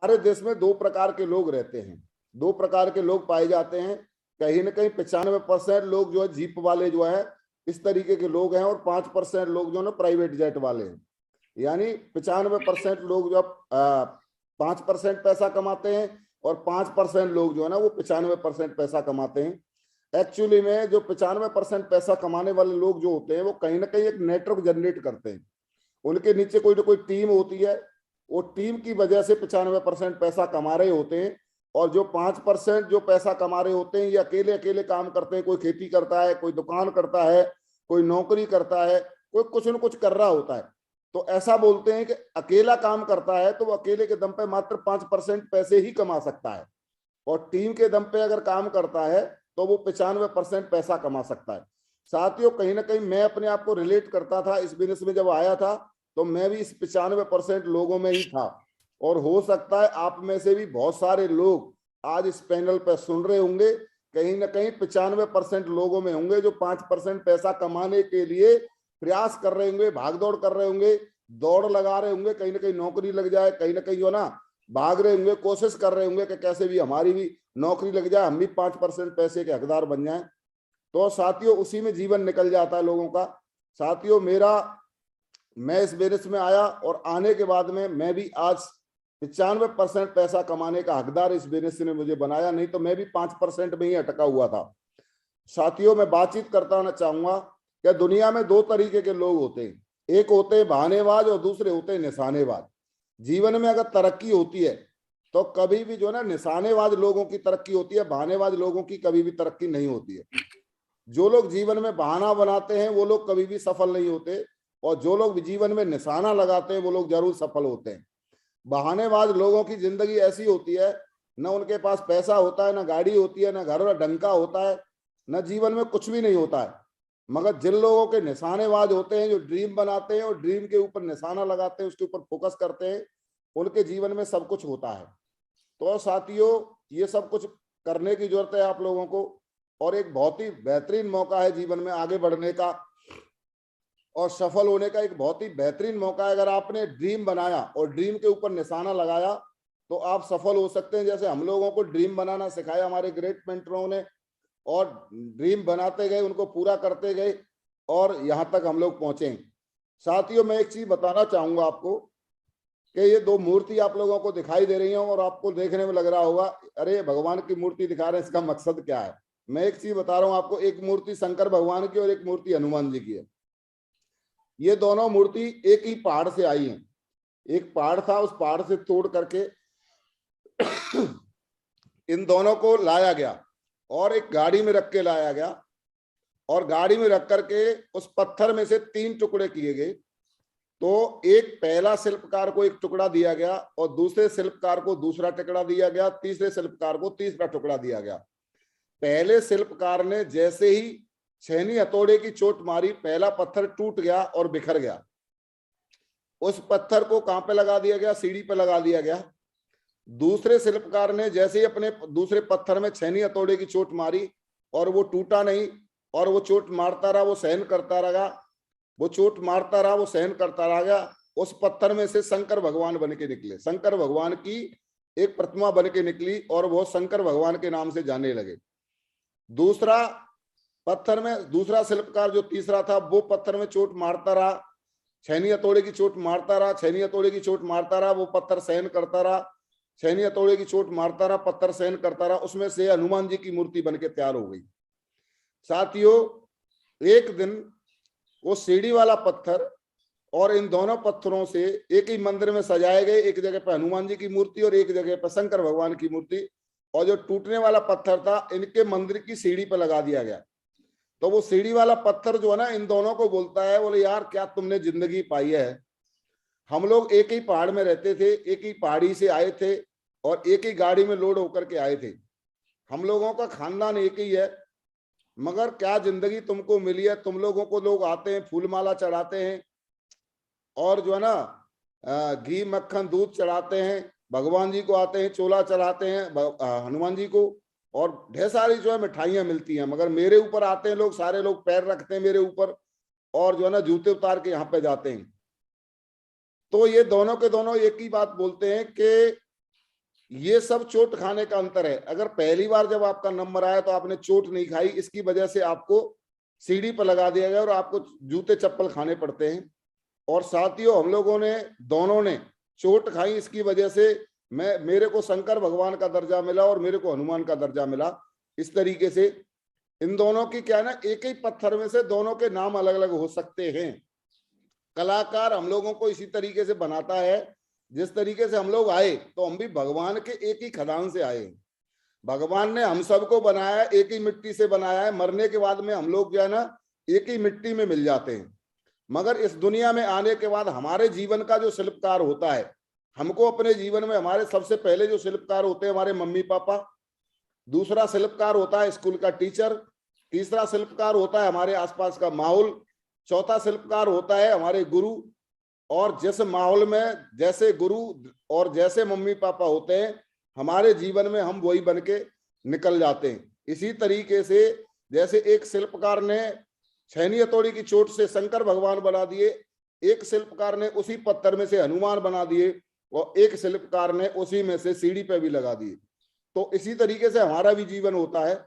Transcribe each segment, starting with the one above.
हमारे देश में दो प्रकार के लोग रहते हैं, दो प्रकार के लोग पाए जाते हैं। कहीं ना कहीं 95% लोग जो है जीप वाले जो है इस तरीके के लोग हैं, और 5% लोग जो है प्राइवेट जेट वाले हैं। यानी 95% लोग जो 5% पैसा कमाते हैं, और 5% लोग जो है ना वो 95% पैसा कमाते हैं। एक्चुअली में जो 95% पैसा कमाने वाले लोग जो होते हैं वो कहीं ना कहीं एक नेटवर्क जनरेट करते हैं। उनके नीचे कोई ना कोई टीम होती है, वो टीम की वजह से 95% पैसा कमा रहे होते हैं। और जो 5% जो पैसा कमा रहे होते हैं ये अकेले अकेले काम करते हैं। कोई खेती करता है, कोई दुकान करता है, कोई नौकरी करता है, कोई कुछ न कुछ कर रहा होता है। तो ऐसा बोलते हैं कि अकेला काम करता है तो वो अकेले के दम पे मात्र 5% पैसे ही कमा सकता है, और टीम के दम पे अगर काम करता है तो वो 95% पैसा कमा सकता है। साथियों, कहीं ना कहीं मैं अपने आप को रिलेट करता था इस बिजनेस में। जब आया था तो मैं भी इस 95% लोगों में ही था, और हो सकता है आप में से भी बहुत सारे लोग आज इस पैनल पर सुन रहे होंगे, कहीं ना कहीं 95% लोगों में होंगे जो 5% पैसा कमाने के लिए प्रयास कर रहे होंगे, भागदौड़ कर रहे होंगे, दौड़ लगा रहे होंगे, कहीं ना कहीं नौकरी लग जाए, कहीं ना कहीं जो ना भाग रहे होंगे, कोशिश कर रहे होंगे कि कैसे भी हमारी भी नौकरी लग जाए, हम भी 5% पैसे के हकदार बन जाएं। तो साथियों, उसी में जीवन निकल जाता है लोगों का। साथियों, मैं इस बिजनेस में आया, और आने के बाद में मैं भी आज 95% पैसा कमाने का हकदार इस बिजनेस ने मुझे बनाया, नहीं तो मैं भी 5% में ही अटका हुआ था। साथियों, मैं बातचीत करता ना चाहूंगा कि दुनिया में दो तरीके के लोग होते हैं, एक होते हैं बहानेबाज और दूसरे होते हैं निशानेबाज। जीवन में अगर तरक्की होती है तो कभी भी जो है ना निशानेबाज लोगों की तरक्की होती है, बहानेबाज लोगों की कभी भी तरक्की नहीं होती है। जो लोग जीवन में बहाना बनाते हैं वो लोग कभी भी सफल नहीं होते, और जो लोग जीवन में निशाना लगाते हैं वो लोग जरूर सफल होते हैं। बहानेबाज लोगों की जिंदगी ऐसी होती है, न उनके पास पैसा होता है, न गाड़ी होती है, न घर डंका होता है, न जीवन में कुछ भी नहीं होता है। मगर जिन लोगों के निशानेबाज होते हैं, जो ड्रीम बनाते हैं और ड्रीम के ऊपर निशाना लगाते हैं, उसके ऊपर फोकस करते हैं, उनके जीवन में सब कुछ होता है। तो साथियों, ये सब कुछ करने की जरूरत है आप लोगों को, और एक बहुत ही बेहतरीन मौका है जीवन में आगे बढ़ने का और सफल होने का। एक बहुत ही बेहतरीन मौका है। अगर आपने ड्रीम बनाया और ड्रीम के ऊपर निशाना लगाया तो आप सफल हो सकते हैं। जैसे हम लोगों को ड्रीम बनाना सिखाया हमारे ग्रेट मेंटरों ने, और ड्रीम बनाते गए, उनको पूरा करते गए, और यहां तक हम लोग पहुंचे। साथियों, मैं एक चीज बताना चाहूंगा आपको कि ये दो मूर्ति आप लोगों को दिखाई दे रही हैं, और आपको देखने में लग रहा होगा अरे भगवान की मूर्ति दिखा रहे हैं, इसका मकसद क्या है। मैं एक चीज बता रहा हूं आपको, एक मूर्ति शंकर भगवान की और एक मूर्ति हनुमान जी की है। ये दोनों मूर्ति एक ही पहाड़ से आई हैं। एक पहाड़ था, उस पहाड़ से तोड़ करके इन दोनों को लाया गया और एक गाड़ी में रख के लाया गया, और गाड़ी में रख करके उस पत्थर में से 3 टुकड़े किए गए। तो एक पहला शिल्पकार को एक टुकड़ा दिया गया, और दूसरे शिल्पकार को दूसरा टुकड़ा दिया गया, तीसरे शिल्पकार को तीसरा टुकड़ा दिया गया। पहले शिल्पकार ने जैसे ही छेनी हथौड़े की चोट मारी, पहला पत्थर टूट गया और बिखर गया। उस पत्थर को कहां पे लगा दिया गया? सीढ़ी पे लगा दिया गया। दूसरे शिल्पकार ने जैसे ही अपने दूसरे पत्थर में छेनी हथौड़े की चोट मारी, और वो टूटा नहीं, और वो चोट मारता रहा, वो सहन करता रहा, वो चोट मारता रहा, वो सहन करता रह गया। उस पत्थर में से शंकर भगवान बन के निकले, शंकर भगवान की एक प्रतिमा बन के निकली, और वो शंकर भगवान के नाम से जाने लगे। दूसरा पत्थर में दूसरा शिल्पकार जो तीसरा था, वो पत्थर में चोट मारता रहा, छेनी हथौड़े की चोट मारता रहा, छेनी हथौड़े की चोट मारता रहा, वो पत्थर सहन करता रहा, छेनी हथौड़े की चोट मारता रहा, पत्थर सहन करता रहा। उसमें से हनुमान जी की मूर्ति बन के तैयार हो गई। साथियों, एक दिन वो सीढ़ी वाला पत्थर और इन दोनों पत्थरों से एक ही मंदिर में सजाए गए, एक जगह पर हनुमान जी की मूर्ति और एक जगह पर शंकर भगवान की मूर्ति। और जो टूटने वाला पत्थर था, इनके मंदिर की सीढ़ी पर लगा दिया गया। तो वो सीढ़ी वाला पत्थर जो है ना, इन दोनों को बोलता है, बोले यार क्या तुमने जिंदगी पाई है। हम लोग एक ही पहाड़ में रहते थे, एक ही पहाड़ी से आए थे, और एक ही गाड़ी में लोड होकर के आए थे। हम लोगों का खानदान एक ही है, मगर क्या जिंदगी तुमको मिली है। तुम लोगों को लोग आते हैं, फूल माला चढ़ाते हैं, और जो है ना घी मक्खन दूध चढ़ाते हैं। भगवान जी को आते हैं, चोला चढ़ाते हैं हनुमान जी को, और ढेर सारी जो है मिठाइयां मिलती हैं। मगर मेरे ऊपर आते हैं लोग, सारे लोग पैर रखते हैं मेरे ऊपर, और जो है ना जूते उतार के यहाँ पे जाते हैं। तो ये दोनों के दोनों एक ही बात बोलते हैं कि ये सब चोट खाने का अंतर है। अगर पहली बार जब आपका नंबर आया तो आपने चोट नहीं खाई, इसकी वजह से आपको सीढ़ी पर लगा दिया गया और आपको जूते चप्पल खाने पड़ते हैं। और साथियों, हम लोगों ने दोनों ने चोट खाई, इसकी वजह से मेरे को शंकर भगवान का दर्जा मिला और मेरे को हनुमान का दर्जा मिला। इस तरीके से इन दोनों की क्या है ना, एक ही पत्थर में से दोनों के नाम अलग अलग हो सकते हैं। कलाकार हम लोगों को इसी तरीके से बनाता है, जिस तरीके से हम लोग आए तो हम भी भगवान के एक ही खदान से आए। भगवान ने हम सबको बनाया, एक ही मिट्टी से बनाया है। मरने के बाद में हम लोग जो है ना एक ही मिट्टी में मिल जाते हैं। मगर इस दुनिया में आने के बाद हमारे जीवन का जो शिल्पकार होता है, हमको अपने जीवन में हमारे सबसे पहले जो शिल्पकार होते हैं हमारे मम्मी पापा, दूसरा शिल्पकार होता है स्कूल का टीचर, तीसरा शिल्पकार होता है हमारे आसपास का माहौल, चौथा शिल्पकार होता है हमारे गुरु। और जिस माहौल में जैसे गुरु और जैसे मम्मी पापा होते हैं, हमारे जीवन में हम वही बन के निकल जाते हैं। इसी तरीके से जैसे एक शिल्पकार ने छैनी हथौड़ी की चोट से शंकर भगवान बना दिए, एक शिल्पकार ने उसी पत्थर में से हनुमान बना दिए, और एक शिल्पकार ने उसी में से सीढ़ी पे भी लगा दिए। तो इसी तरीके से हमारा भी जीवन होता है।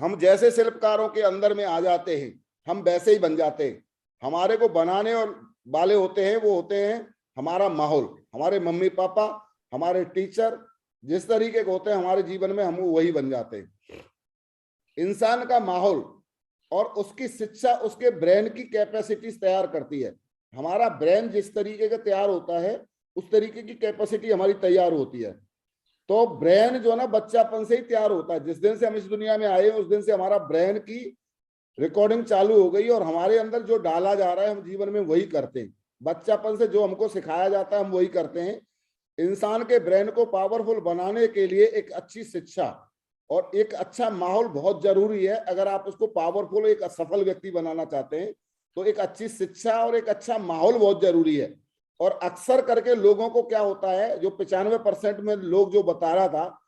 हम जैसे शिल्पकारों के अंदर में आ जाते हैं, हम वैसे ही बन जाते हैं। हमारे को बनाने और वाले होते हैं वो होते हैं हमारा माहौल, हमारे मम्मी पापा, हमारे टीचर, जिस तरीके के होते हैं हमारे जीवन में हम वही बन जाते हैं। इंसान का माहौल और उसकी शिक्षा उसके ब्रेन की कैपेसिटी तैयार करती है। हमारा ब्रेन जिस तरीके का तैयार होता है उस तरीके की कैपेसिटी हमारी तैयार होती है। तो ब्रेन जो ना बच्चापन से ही तैयार होता है। जिस दिन से हम इस दुनिया में आए उस दिन से हमारा ब्रेन की रिकॉर्डिंग चालू हो गई और हमारे अंदर जो डाला जा रहा है हम जीवन में वही करते हैं। बच्चापन से जो हमको सिखाया जाता है हम वही करते हैं। इंसान के ब्रेन को पावरफुल बनाने के लिए एक अच्छी शिक्षा और एक अच्छा माहौल बहुत जरूरी है। अगर आप उसको पावरफुल एक सफल व्यक्ति बनाना चाहते हैं तो एक अच्छी शिक्षा और एक अच्छा माहौल बहुत जरूरी है। और अक्सर करके लोगों को क्या होता है, जो 95% में लोग जो बता रहा था,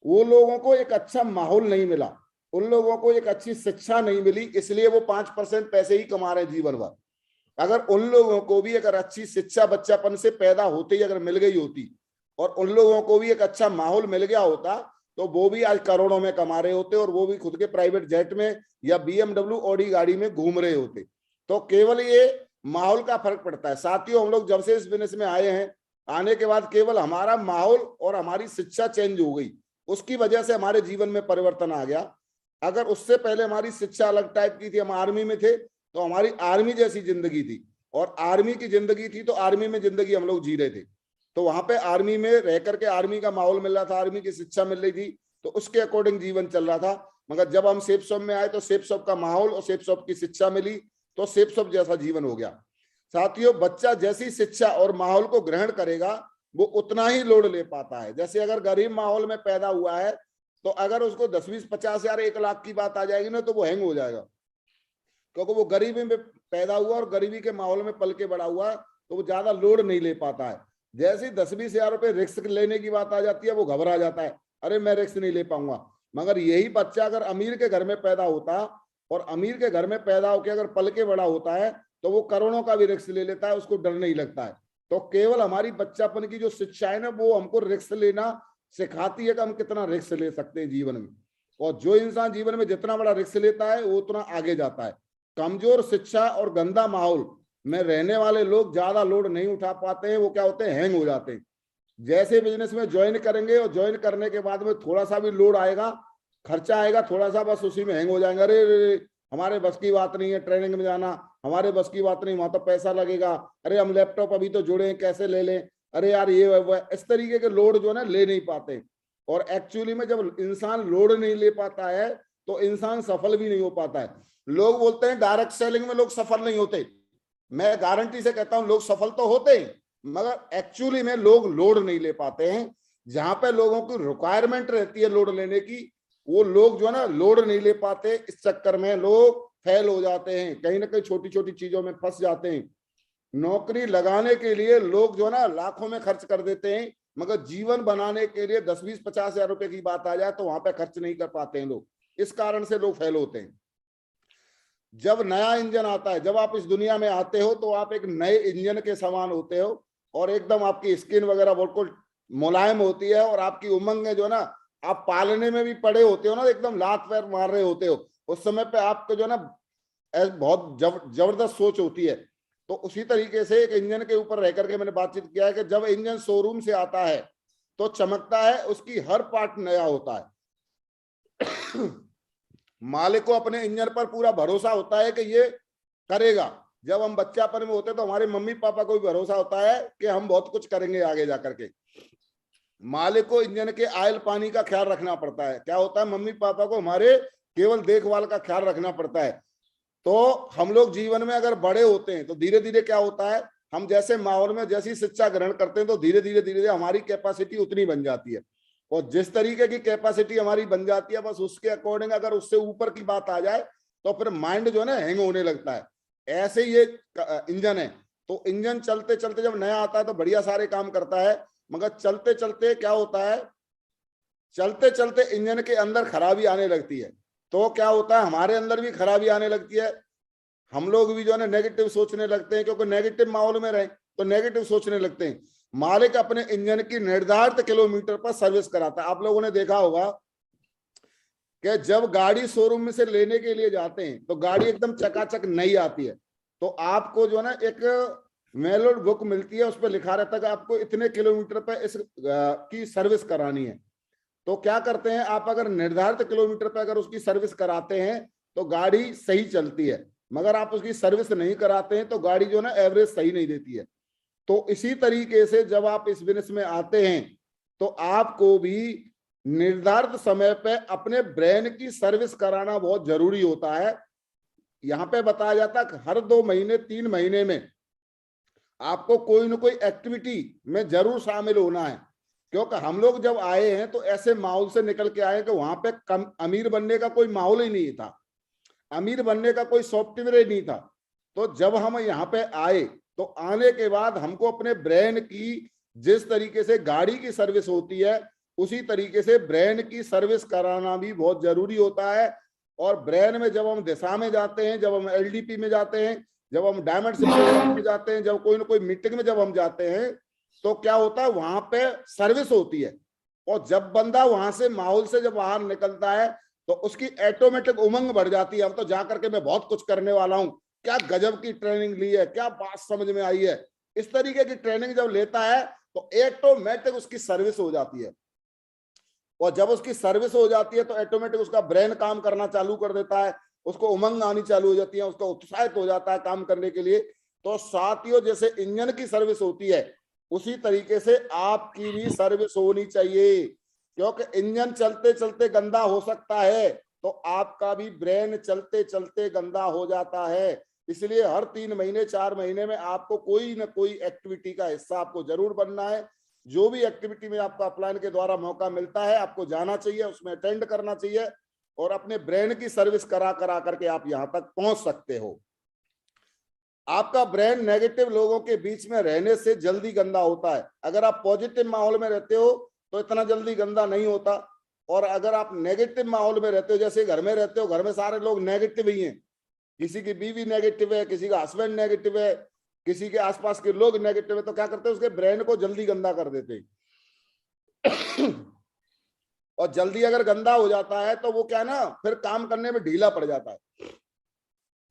वो लोगों को एक अच्छा माहौल नहीं मिला, उन लोगों को एक अच्छी शिक्षा नहीं मिली, इसलिए वो 5% पैसे ही कमा रहे हैं जीवन भर। अगर उन लोगों को भी अगर अच्छी शिक्षा बच्चापन से पैदा होते ही अगर मिल गई होती और उन लोगों को भी एक अच्छा माहौल मिल गया होता तो वो भी आज करोड़ों में कमा रहे होते और वो भी खुद के प्राइवेट जेट में या BMW ऑडी गाड़ी में घूम रहे होते। तो केवल ये माहौल का फर्क पड़ता है। साथियों, हम लोग जब से इस बिजनेस में आए हैं, आने के बाद केवल हमारा माहौल और हमारी शिक्षा चेंज हो गई, उसकी वजह से हमारे जीवन में परिवर्तन आ गया। अगर उससे पहले हमारी शिक्षा अलग टाइप की थी, हम आर्मी में थे तो हमारी आर्मी जैसी जिंदगी थी और आर्मी की जिंदगी थी तो आर्मी में जिंदगी हम लोग जी रहे थे। तो वहां पे आर्मी में रह करके आर्मी का माहौल मिल रहा था, आर्मी की शिक्षा मिल रही थी, तो उसके अकॉर्डिंग जीवन चल रहा था। मगर जब हम सेफ शॉप में आए तो सेफ शॉप का माहौल और सेफ शॉप की शिक्षा मिली तो सेफ शॉप जैसा जीवन हो गया। साथियों, बच्चा जैसी शिक्षा और माहौल को ग्रहण करेगा वो उतना ही लोड ले पाता है। जैसे अगर गरीब माहौल में पैदा हुआ है तो अगर उसको 10, 20, 50 हजार 1 लाख की बात आ जाएगी ना तो वो हैंग हो जाएगा, क्योंकि वो गरीबी में पैदा हुआ और गरीबी के माहौल में पल के बड़ा हुआ, तो वो ज्यादा लोड नहीं ले पाता है। जैसे ही 10-20 हजार रुपए रिस्क लेने की बात आ जाती है वो घबरा जाता है, अरे मैं रिस्क नहीं ले पाऊंगा। मगर यही बच्चा अगर अमीर के घर में पैदा होता और अमीर के घर में पैदा होकर अगर पल के बड़ा होता है तो वो करोड़ों का भी रिस्क ले लेता है, उसको डर नहीं लगता है। तो केवल हमारी बच्चापन की जो शिक्षा है ना वो हमको रिस्क लेना सिखाती है कि हम कितना रिस्क ले सकते हैं जीवन में। और जो इंसान जीवन में जितना बड़ा रिस्क लेता है वो उतना आगे जाता है। कमजोर शिक्षा और गंदा माहौल में रहने वाले लोग ज्यादा लोड नहीं उठा पाते हैं, वो क्या होते हैं, हैंग हो जाते हैं। जैसे बिजनेस में ज्वाइन करेंगे और ज्वाइन करने के बाद में थोड़ा सा भी लोड आएगा, खर्चा आएगा थोड़ा सा, बस उसी में हैंग हो जाएंगे। अरे हमारे बस की बात नहीं है ट्रेनिंग में जाना, हमारे बस की बात नहीं, वहां तो पैसा लगेगा, अरे हम लैपटॉप अभी तो जुड़े हैं कैसे ले लें, अरे यार ये इस तरीके के लोड जो है ना ले नहीं पाते। और एक्चुअली में जब इंसान लोड नहीं ले पाता है तो इंसान सफल भी नहीं हो पाता है। लोग बोलते हैं डायरेक्ट सेलिंग में लोग सफल नहीं होते, मैं गारंटी से कहता हूं लोग सफल तो होते हैं मगर एक्चुअली में लोग लोड नहीं ले पाते हैं। जहां पे लोगों की रिक्वायरमेंट रहती है लोड लेने की, वो लोग जो है ना लोड नहीं ले पाते, इस चक्कर में लोग फेल हो जाते हैं, कहीं ना कहीं छोटी छोटी चीजों में फंस जाते हैं। नौकरी लगाने के लिए लोग जो है ना लाखों में खर्च कर देते हैं, मगर जीवन बनाने के लिए 10, 20, 50 हजार रुपए की बात आ जाए तो वहां पे खर्च नहीं कर पाते हैं लोग। इस कारण से लोग फेल होते हैं। जब नया इंजन आता है, जब आप इस दुनिया में आते हो तो आप एक नए इंजन के समान होते हो और एकदम आपकी स्किन वगैरह बिल्कुल मुलायम होती है, और आपकी उमंग जो है ना, आप पालने में भी पड़े होते हो ना, एकदम लात पैर मार रहे होते हो, उस समय पे आपको जो है ना बहुत जबरदस्त सोच होती है। तो उसी तरीके से एक इंजन के ऊपर रह करके मैंने बातचीत किया है कि जब इंजन शोरूम से आता है तो चमकता है, उसकी हर पार्ट नया होता है। मालिक को अपने इंजन पर पूरा भरोसा होता है कि ये करेगा। जब हम बच्चापन में होते तो हमारे मम्मी पापा को भी भरोसा होता है कि हम बहुत कुछ करेंगे आगे जाकर के। मालिक को इंजन के आयल पानी का ख्याल रखना पड़ता है। क्या होता है, मम्मी पापा को हमारे केवल देखभाल का ख्याल रखना पड़ता है। तो हम लोग जीवन में अगर बड़े होते हैं तो धीरे धीरे क्या होता है, हम जैसे माहौल में जैसी शिक्षा ग्रहण करते हैं तो धीरे धीरे हमारी कैपेसिटी उतनी बन जाती है। और जिस तरीके की कैपेसिटी हमारी बन जाती है, बस उसके अकॉर्डिंग अगर उससे ऊपर की बात आ जाए तो फिर माइंड जो है ना हैंग होने लगता है। ऐसे ये इंजन है। तो इंजन चलते चलते जब नया आता है तो बढ़िया सारे काम करता है, मगर चलते चलते क्या होता है, चलते चलते इंजन के अंदर खराबी आने लगती है। तो क्या होता है, हमारे अंदर भी खराबी आने लगती है। हम लोग भी जो है ना नेगेटिव सोचने लगते हैं, क्योंकि नेगेटिव माहौल में रहे तो नेगेटिव सोचने लगते हैं। मालिक अपने इंजन की निर्धारित किलोमीटर पर सर्विस कराता है। आप लोगों ने देखा होगा कि जब गाड़ी शोरूम में से लेने के लिए जाते हैं तो गाड़ी एकदम चकाचक नई आती है, तो आपको जो है ना एक मेलोड बुक मिलती है, उस पर लिखा रहता है कि आपको इतने किलोमीटर पर इस की सर्विस करानी है। तो क्या करते हैं, आप अगर निर्धारित किलोमीटर पर अगर उसकी सर्विस कराते हैं तो गाड़ी सही चलती है, मगर आप उसकी सर्विस नहीं कराते हैं तो गाड़ी जो ना एवरेज सही नहीं देती है। तो इसी तरीके से जब आप इस बिजनेस में आते हैं तो आपको भी निर्धारित समय पे अपने ब्रेन की सर्विस कराना बहुत जरूरी होता है। यहाँ पे बताया जाता है हर 2 महीने 3 महीने में आपको कोई ना कोई एक्टिविटी में जरूर शामिल होना है। क्योंकि हम लोग जब आए हैं तो ऐसे माहौल से निकल के आए कि वहां पे अमीर बनने का कोई माहौल ही नहीं था, अमीर बनने का कोई सॉफ्टवेयर ही नहीं था। तो जब हम यहाँ पे आए तो आने के बाद हमको अपने ब्रेन की जिस तरीके से गाड़ी की सर्विस होती है उसी तरीके से ब्रेन की सर्विस कराना भी बहुत जरूरी होता है। और ब्रेन में जब हम दिशा में जाते हैं, जब हम एलडीपी में जाते हैं, जब हम डायमंड में जाते हैं, जब कोई ना कोई मीटिंग में जब हम जाते हैं तो क्या होता है, वहां पे सर्विस होती है। और जब बंदा वहां से माहौल से जब बाहर निकलता है तो उसकी ऑटोमेटिक उमंग बढ़ जाती है, अब तो जाकर के मैं बहुत कुछ करने वाला हूं, क्या गजब की ट्रेनिंग ली है, क्या बात समझ में आई है। इस तरीके की ट्रेनिंग जब लेता है तो ऑटोमेटिक उसकी सर्विस हो जाती है। और जब उसकी सर्विस हो जाती है तो ऑटोमेटिक उसका ब्रेन काम करना चालू कर देता है, उसको उमंग आनी चालू हो जाती है, उसका उत्साहित हो जाता है काम करने के लिए। तो साथियों, जैसे इंजन की सर्विस होती है उसी तरीके से आपकी भी सर्विस होनी चाहिए। क्योंकि इंजन चलते चलते गंदा हो सकता है तो आपका भी ब्रेन चलते चलते गंदा हो जाता है। इसलिए हर 3 महीने 4 महीने में आपको कोई ना कोई एक्टिविटी का हिस्सा आपको जरूर बनना है। जो भी एक्टिविटी में आपको अपलाइन के द्वारा मौका मिलता है आपको जाना चाहिए, उसमें अटेंड करना चाहिए और अपने ब्रेन की सर्विस करा करा करके आप यहां तक पहुंच सकते हो। आपका ब्रेन नेगेटिव लोगों के बीच में रहने से जल्दी गंदा होता है। अगर आप पॉजिटिव माहौल में रहते हो तो इतना जल्दी गंदा नहीं होता। और अगर आप नेगेटिव माहौल में रहते हो, जैसे घर में रहते हो, घर में सारे लोग नेगेटिव ही हैं, किसी की बीवी नेगेटिव है, किसी का हस्बैंड नेगेटिव है, किसी के आसपास के लोग नेगेटिव है, तो क्या करते हैं, उसके ब्रेन को जल्दी गंदा कर देते हैं। और जल्दी अगर गंदा हो जाता है तो वो क्या है ना, फिर काम करने में ढीला पड़ जाता है,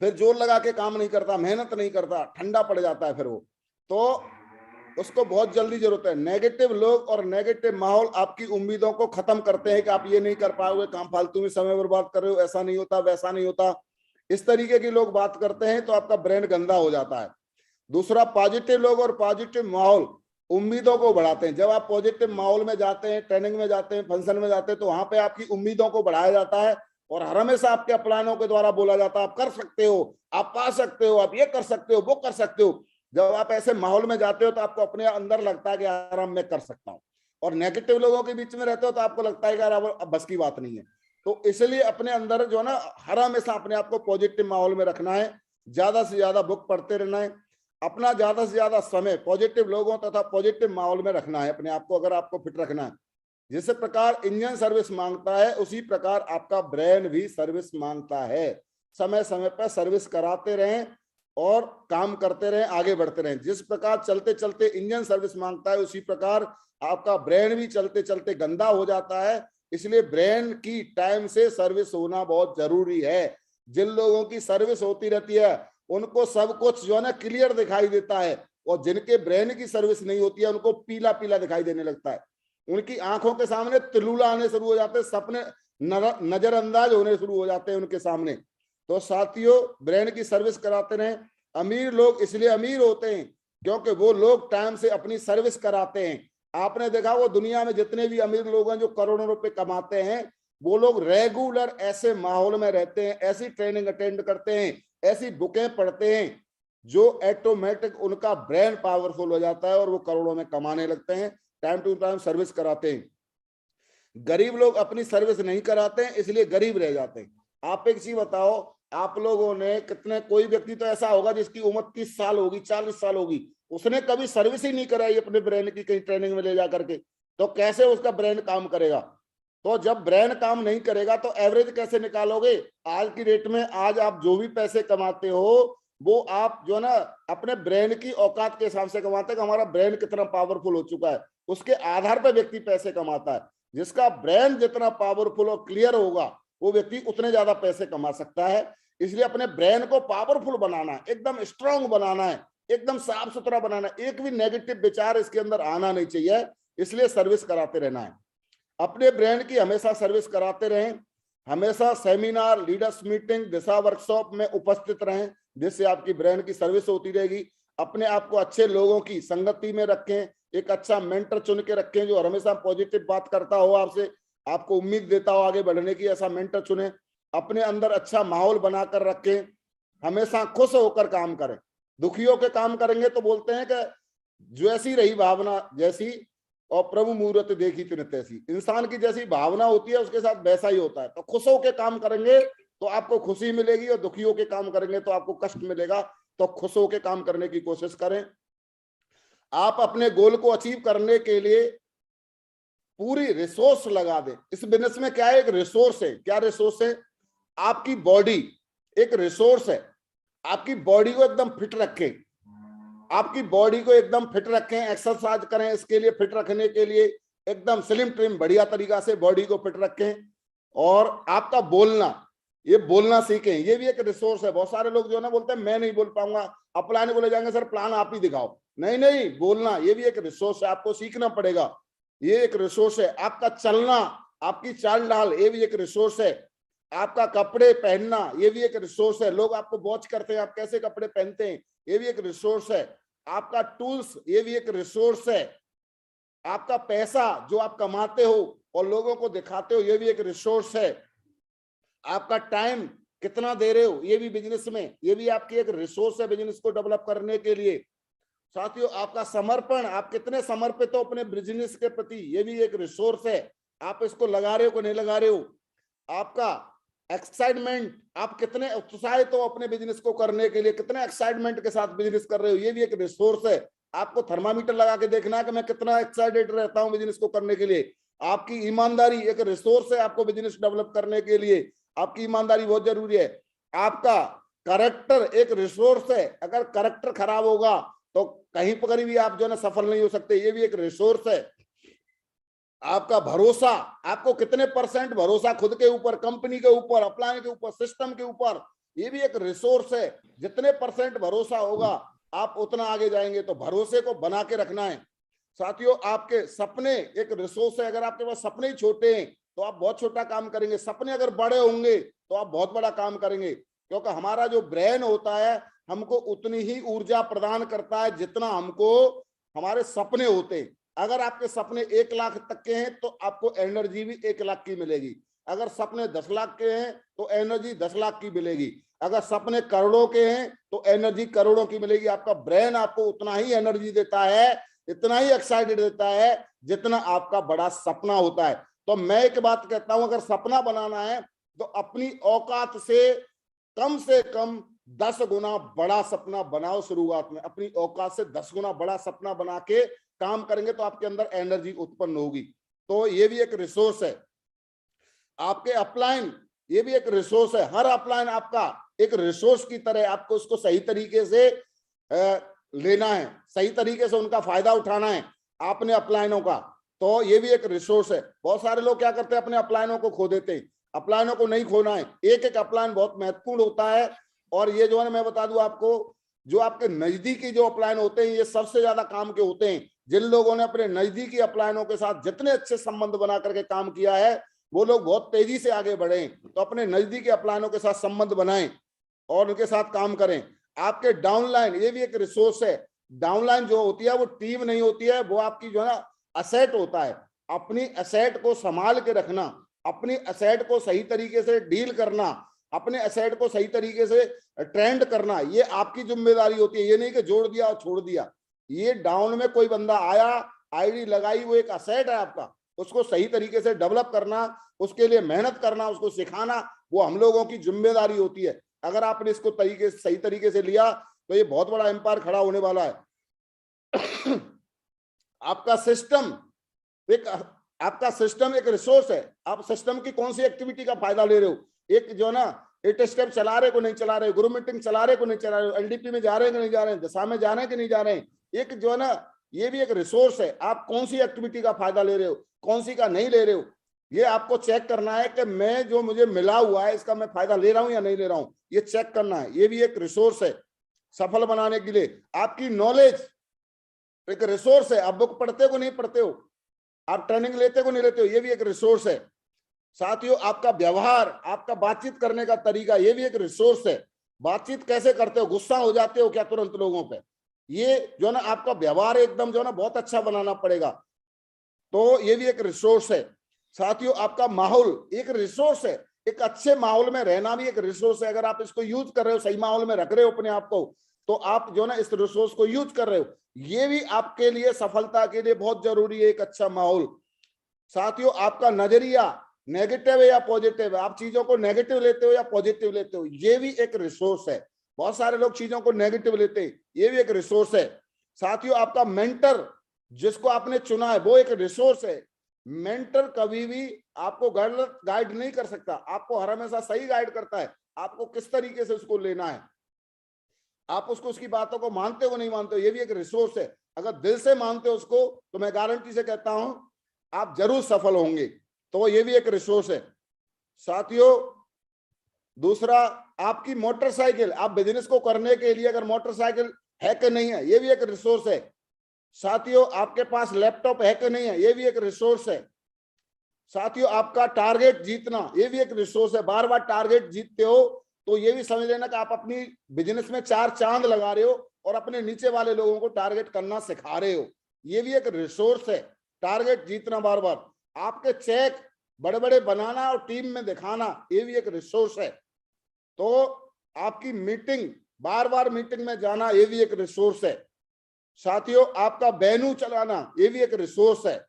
फिर जोर लगा के काम नहीं करता, मेहनत नहीं करता, ठंडा पड़ जाता है फिर वो। तो उसको बहुत जल्दी जरूरत है। नेगेटिव लोग और नेगेटिव माहौल आपकी उम्मीदों को खत्म करते हैं कि आप ये नहीं कर पाओगे, काम फालतू में समय बर्बाद कर रहे हो, ऐसा नहीं होता, वैसा नहीं होता, इस तरीके के लोग बात करते हैं तो आपका ब्रेन गंदा हो जाता है। दूसरा, पॉजिटिव लोग और पॉजिटिव माहौल उम्मीदों को बढ़ाते हैं। जब आप पॉजिटिव माहौल में जाते हैं, ट्रेनिंग में जाते हैं, फंक्शन में जाते हैं, तो वहां पे आपकी उम्मीदों को बढ़ाया जाता है और हमेशा आपके अपलाइनों के द्वारा बोला जाता है आप कर सकते हो, आप पा सकते हो, आप ये कर सकते हो, वो कर सकते हो। जब आप ऐसे माहौल में जाते हो तो आपको अपने अंदर लगता है कि यार मैं कर सकता हूँ। और नेगेटिव लोगों के बीच में रहते हो तो आपको लगता है कि यार अब बस की बात नहीं है। तो इसलिए अपने अंदर जो है ना, हर हमेशा अपने आप को पॉजिटिव माहौल में रखना है, ज्यादा से ज्यादा बुक पढ़ते रहना है, अपना ज्यादा से ज्यादा समय पॉजिटिव लोगों तथा पॉजिटिव माहौल में रखना है अपने आप को, अगर आपको फिट रखना है। जिस प्रकार इंजन सर्विस मांगता है उसी प्रकार आपका ब्रेन भी सर्विस मांगता है। समय समय पर सर्विस कराते रहें और काम करते रहें, आगे बढ़ते रहें। जिस प्रकार चलते चलते इंजन सर्विस मांगता है, उसी प्रकार आपका ब्रेन भी चलते चलते गंदा हो जाता है। इसलिए ब्रेन की टाइम से सर्विस होना बहुत जरूरी है। जिन लोगों की सर्विस होती रहती है उनको सब कुछ जो है ना क्लियर दिखाई देता है, और जिनके ब्रेन की सर्विस नहीं होती है उनको पीला पीला दिखाई देने लगता है। उनकी आंखों के सामने तिलुला आने शुरू हो जाते हैं, सपने नजरअंदाज होने शुरू हो जाते हैं उनके सामने। तो साथियों, ब्रेन की सर्विस कराते रहें। अमीर लोग इसलिए अमीर होते हैं क्योंकि वो लोग टाइम से अपनी सर्विस कराते हैं। आपने देखा वो दुनिया में जितने भी अमीर लोग हैं जो करोड़ों रुपए कमाते हैं, वो लोग रेगुलर ऐसे माहौल में रहते हैं, ऐसी ट्रेनिंग अटेंड करते हैं, ऐसी बुकें पढ़ते हैं जो ऑटोमेटिक उनका ब्रेन पावरफुल हो जाता है और वो करोड़ों में कमाने लगते हैं। टाइम टू टाइम सर्विस कराते हैं। गरीब लोग अपनी सर्विस नहीं कराते हैं, इसलिए गरीब रह जाते हैं। आप एक चीज बताओ, आप लोगों ने कितने, कोई व्यक्ति तो ऐसा होगा जिसकी उम्र 30 साल होगी, 40 साल होगी, उसने कभी सर्विस ही नहीं कराई अपने ब्रेन की कहीं ट्रेनिंग में ले जा करके, तो कैसे उसका ब्रेन काम करेगा? तो जब ब्रेन काम नहीं करेगा तो एवरेज कैसे निकालोगे? आज की डेट में आज आप जो भी पैसे कमाते हो वो आप जो है ना अपने ब्रेन की औकात के हिसाब से कमाते हैं कि हमारा ब्रेन कितना पावरफुल हो चुका है, उसके आधार पर व्यक्ति पैसे कमाता है। जिसका ब्रेन जितना पावरफुल और क्लियर होगा वो व्यक्ति उतने ज्यादा पैसे कमा सकता है। इसलिए अपने ब्रेन को पावरफुल बनाना है, एकदम स्ट्रांग बनाना है, एकदम साफ सुथरा बनाना है, एक भी नेगेटिव विचार इसके अंदर आना नहीं चाहिए। इसलिए सर्विस कराते रहना है। अपने ब्रेन की हमेशा सर्विस कराते रहें। हमेशा सेमिनार, लीडर्स मीटिंग, दिशा वर्कशॉप में उपस्थित रहें, जिससे आपकी ब्रेन की सर्विस होती रहेगी। अपने आप को अच्छे लोगों की संगति में रखें, एक अच्छा मेंटर चुन के रखें जो हमेशा पॉजिटिव बात करता हो आपसे, आपको उम्मीद देता हो आगे बढ़ने की, ऐसा मेंटर चुने। अपने अंदर अच्छा माहौल बनाकर रखें। हमेशा खुश होकर काम करें। दुखी होकर काम करेंगे तो बोलते हैं कि जैसी रही भावना जैसी और प्रभु मुहूर्त देखी तिन तैसी। इंसान की जैसी भावना होती है उसके साथ वैसा ही होता है। तो खुश होकर काम करेंगे तो आपको खुशी मिलेगी, और दुखी होकर काम करेंगे तो आपको कष्ट मिलेगा। तो खुश होकर काम करने की कोशिश करें। आप अपने गोल को अचीव करने के लिए पूरी रिसोर्स लगा दें। इस बिजनेस में क्या है? एक रिसोर्स है। क्या रिसोर्स है? आपकी बॉडी एक रिसोर्स है। आपकी बॉडी को एकदम फिट रखें। आपकी बॉडी को एकदम फिट रखें, एक्सरसाइज करें। इसके लिए फिट रखने के लिए एकदम स्लिम ट्रिम बढ़िया तरीका से बॉडी को फिट रखें। और आपका बोलना, ये बोलना सीखें, ये भी एक रिसोर्स है। बहुत सारे लोग जो है ना बोलते हैं मैं नहीं बोल पाऊंगा, अपलाने बोले जाएंगे सर प्लान आप ही दिखाओ। नहीं नहीं, बोलना ये भी एक रिसोर्स है, आपको सीखना पड़ेगा। ये एक रिसोर्स है। आपका चलना, आपकी चाल ढाल, ये भी एक रिसोर्स है। आपका कपड़े पहनना, ये भी एक रिसोर्स है। लोग आपको वॉच करते हैं आप कैसे कपड़े पहनते हैं, ये भी एक रिसोर्स है। आपका टूल्स, ये भी एक रिसोर्स है। आपका पैसा जो आप कमाते हो और लोगों को दिखाते हो, ये भी एक रिसोर्स है। आपका टाइम कितना दे रहे हो, ये भी बिजनेस में, ये भी आपकी एक रिसोर्स है बिजनेस को डेवलप करने के लिए। साथियों, आपका समर्पण, आप कितने समर्पित हो अपने बिजनेस के प्रति, ये भी एक रिसोर्स है। आप इसको लगा रहे हो कि नहीं लगा रहे हो। आपका एक्साइटमेंट, आप कितने उत्साहित हो अपने बिजनेस को करने के लिए, कितने एक्साइटमेंट के साथ बिजनेस कर रहे हो, ये भी एक रिसोर्स है। आपको थर्मामीटर लगा के देखना है कि मैं कितना एक्साइटेड रहता हूं बिजनेस को करने के लिए। आपकी ईमानदारी एक रिसोर्स है आपको बिजनेस डेवलप करने के लिए। आपकी ईमानदारी बहुत जरूरी है। आपका कैरेक्टर एक रिसोर्स है। अगर कैरेक्टर खराब होगा तो कहीं पर भी आप जो है ना सफल नहीं हो सकते, ये भी एक रिसोर्स है। आपका भरोसा, आपको कितने परसेंट भरोसा खुद के ऊपर, कंपनी के ऊपर, अपलाइन के ऊपर, सिस्टम के ऊपर, ये भी एक रिसोर्स है। जितने परसेंट भरोसा होगा आप उतना आगे जाएंगे। तो भरोसे को बना के रखना है। साथियों, आपके सपने एक रिसोर्स है। अगर आपके पास सपने ही छोटे हैं तो आप बहुत छोटा काम करेंगे। सपने अगर बड़े होंगे तो आप बहुत बड़ा काम करेंगे। क्योंकि हमारा जो ब्रेन होता है हमको उतनी ही ऊर्जा प्रदान करता है जितना हमको हमारे सपने होते हैं। अगर आपके सपने 1 लाख तक के हैं तो आपको एनर्जी भी 1 लाख की मिलेगी। अगर सपने 10 लाख के हैं तो एनर्जी 10 लाख की मिलेगी। अगर सपने करोड़ों के हैं तो एनर्जी करोड़ों की मिलेगी। आपका ब्रेन आपको उतना ही एनर्जी देता है, इतना ही एक्साइटेड देता है जितना आपका बड़ा सपना होता है। तो मैं एक बात कहता हूं, अगर सपना बनाना है तो अपनी औकात से कम 10 गुना बड़ा सपना बनाओ। शुरुआत में अपनी औकात से 10 गुना बड़ा सपना बना के काम करेंगे तो आपके अंदर एनर्जी उत्पन्न होगी। तो ये भी एक रिसोर्स है। आपके अपलाइन ये भी एक रिसोर्स है। हर अपलाइन आपका एक रिसोर्स की तरह, आपको उसको सही तरीके से लेना है, सही तरीके से उनका फायदा उठाना है आपने अपलाइनों का। तो ये भी एक रिसोर्स है। बहुत सारे लोग क्या करते हैं, अपने अपलाइनों को खो देते हैं। अपलाइनों को नहीं खोना है, एक एक अपलाइन बहुत महत्वपूर्ण होता है। और ये जो है मैं बता दूं आपको, जो आपके नजदीकी जो अपलाइन होते हैं ये सबसे ज्यादा काम के होते हैं। जिन लोगों ने अपने नजदीकी अपलाइनों के साथ जितने अच्छे संबंध बना करके काम किया है वो लोग बहुत तेजी से आगे बढ़े। तो अपने नजदीकी अपलाइनों के साथ संबंध बनाएं और उनके साथ काम करें। आपके डाउनलाइन, ये भी एक रिसोर्स है। डाउनलाइन जो होती है वो टीम नहीं होती है, वो आपकी जो है ना असेट होता है। अपनी असेट को संभाल के रखना, अपनी असेट को सही तरीके से डील करना, अपने असेट को सही तरीके से ट्रेंड करना, ये आपकी जिम्मेदारी होती है। ये नहीं कि जोड़ दिया और छोड़ दिया। ये डाउन में कोई बंदा आया, आईडी लगाई, वो एक असेट है आपका, उसको सही तरीके से डेवलप करना, उसके लिए मेहनत करना, उसको सिखाना, वो हम लोगों की जिम्मेदारी होती है। अगर आपने इसको सही तरीके से लिया तो ये बहुत बड़ा एम्पायर खड़ा होने वाला है। आपका सिस्टम एक रिसोर्स है। आप सिस्टम की कौन सी एक्टिविटी का फायदा ले रहे हो? एक जो ना 8 स्टेप चला रहे को नहीं चला रहे, गुरु मीटिंग चला रहे को नहीं चला रहे, एलडीपी में जा रहे हैं कि नहीं जा रहे हैं, दशा में जा रहे हैं कि नहीं जा रहे हैं, एक जो है ना ये भी एक रिसोर्स है। आप कौन सी एक्टिविटी का फायदा ले रहे हो, कौन सी का नहीं ले रहे हो, ये आपको चेक करना है कि मैं जो मुझे मिला हुआ है इसका मैं फायदा ले रहा हूं या नहीं ले रहा हूं, ये चेक करना है। ये भी एक रिसोर्स है सफल बनाने के लिए। आपकी नॉलेज एक रिसोर्स है। आप बुक पढ़ते को नहीं पढ़ते हो, आप ट्रेनिंग लेते को नहीं लेते हो, ये भी एक रिसोर्स है। साथियों, आपका व्यवहार, आपका बातचीत करने का तरीका, ये भी एक रिसोर्स है। बातचीत कैसे करते हो, गुस्सा हो जाते हो क्या तुरंत लोगों पे, ये जो ना आपका व्यवहार एकदम जो ना बहुत अच्छा बनाना पड़ेगा। तो ये भी एक रिसोर्स है। साथियों, आपका माहौल एक रिसोर्स है। एक अच्छे माहौल में रहना भी एक रिसोर्स है। अगर आप इसको यूज कर रहे हो, सही माहौल में रख रहे हो अपने आप को, तो आप जो ना इस रिसोर्स को यूज कर रहे हो। ये भी आपके लिए सफलता के लिए बहुत जरूरी है, एक अच्छा माहौल। साथियों, आपका नजरिया नेगेटिव है या पॉजिटिव है, आप चीजों को नेगेटिव लेते हो या पॉजिटिव लेते हो, ये भी एक रिसोर्स है। बहुत सारे लोग चीजों को नेगेटिव लेते हैं, ये भी एक रिसोर्स है। साथियों, आपका मेंटर जिसको आपने चुना है वो एक रिसोर्स है। मेंटर कभी भी आपको गलत गाइड नहीं कर सकता, आपको हर हमेशा सही गाइड करता है। आपको किस तरीके से उसको लेना है, आप उसको उसकी बातों को मानते हो नहीं मानते हो, ये भी एक रिसोर्स है। अगर दिल से मानते हो उसको तो मैं गारंटी से कहता हूं आप जरूर सफल होंगे। तो ये भी एक रिसोर्स है। साथियों, दूसरा, आपकी मोटरसाइकिल, आप बिजनेस को करने के लिए अगर मोटरसाइकिल है कि नहीं है, ये भी एक रिसोर्स है। साथियों, आपके पास लैपटॉप है कि नहीं है, ये भी एक रिसोर्स है। साथियों, आपका टारगेट जीतना, ये भी एक रिसोर्स है। बार बार टारगेट जीतते हो तो ये भी समझ लेना कि आप अपनी बिजनेस में 4 चांद लगा रहे हो और अपने नीचे वाले लोगों को टारगेट करना सिखा रहे हो, ये भी एक रिसोर्स है। टारगेट जीतना बार बार, आपके चेक बड़े बड़े बनाना और टीम में दिखाना, ये भी एक रिसोर्स है। तो आपकी मीटिंग, बार बार मीटिंग में जाना, ये भी एक रिसोर्स है। साथियों, आपका वेन्यू चलाना, ये भी एक रिसोर्स है।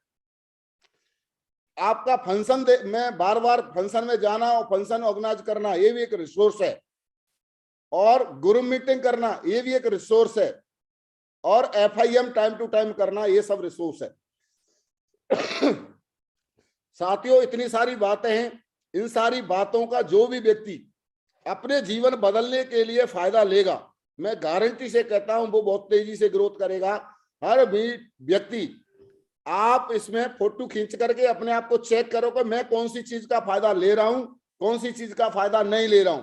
आपका फंक्शन में बार बार फंक्शन में जाना और फंक्शन ऑर्गेनाइज करना, ये भी एक रिसोर्स है। और ग्रुप मीटिंग करना, ये भी एक रिसोर्स है। और FIM टाइम टू टाइम करना, ये सब रिसोर्स है। साथियों, इतनी सारी बातें हैं। इन सारी बातों का जो भी व्यक्ति अपने जीवन बदलने के लिए फायदा लेगा, मैं गारंटी से कहता हूं वो बहुत तेजी से ग्रोथ करेगा। हर भी व्यक्ति, आप इसमें फोटो खींच करके अपने आप को चेक करो कि मैं कौन सी चीज का फायदा ले रहा हूं, कौन सी चीज का फायदा नहीं ले रहा हूं।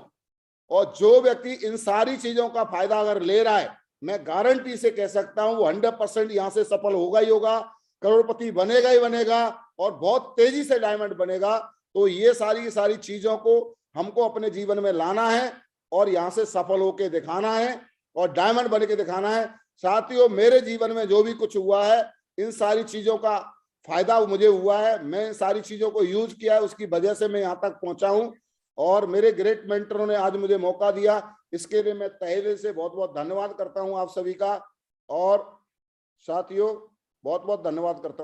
और जो व्यक्ति इन सारी चीजों का फायदा अगर ले रहा है, मैं गारंटी से कह सकता हूं वो 100% यहां से सफल होगा ही होगा, करोड़पति बनेगा ही बनेगा और बहुत तेजी से डायमंड बनेगा। तो ये सारी चीजों को हमको अपने जीवन में लाना है और यहां से सफल होके दिखाना है और डायमंड बन के दिखाना है। साथियों, मेरे जीवन में जो भी कुछ हुआ है, इन सारी चीजों का फायदा मुझे हुआ है, मैं इन सारी चीजों को यूज किया है, उसकी वजह से मैं यहाँ तक पहुंचा हूं। और मेरे ग्रेट मेंटरों ने आज मुझे मौका दिया, इसके लिए मैं तहे दिल से बहुत बहुत धन्यवाद करता हूं आप सभी का। और साथियों, बहुत बहुत धन्यवाद करता हूं।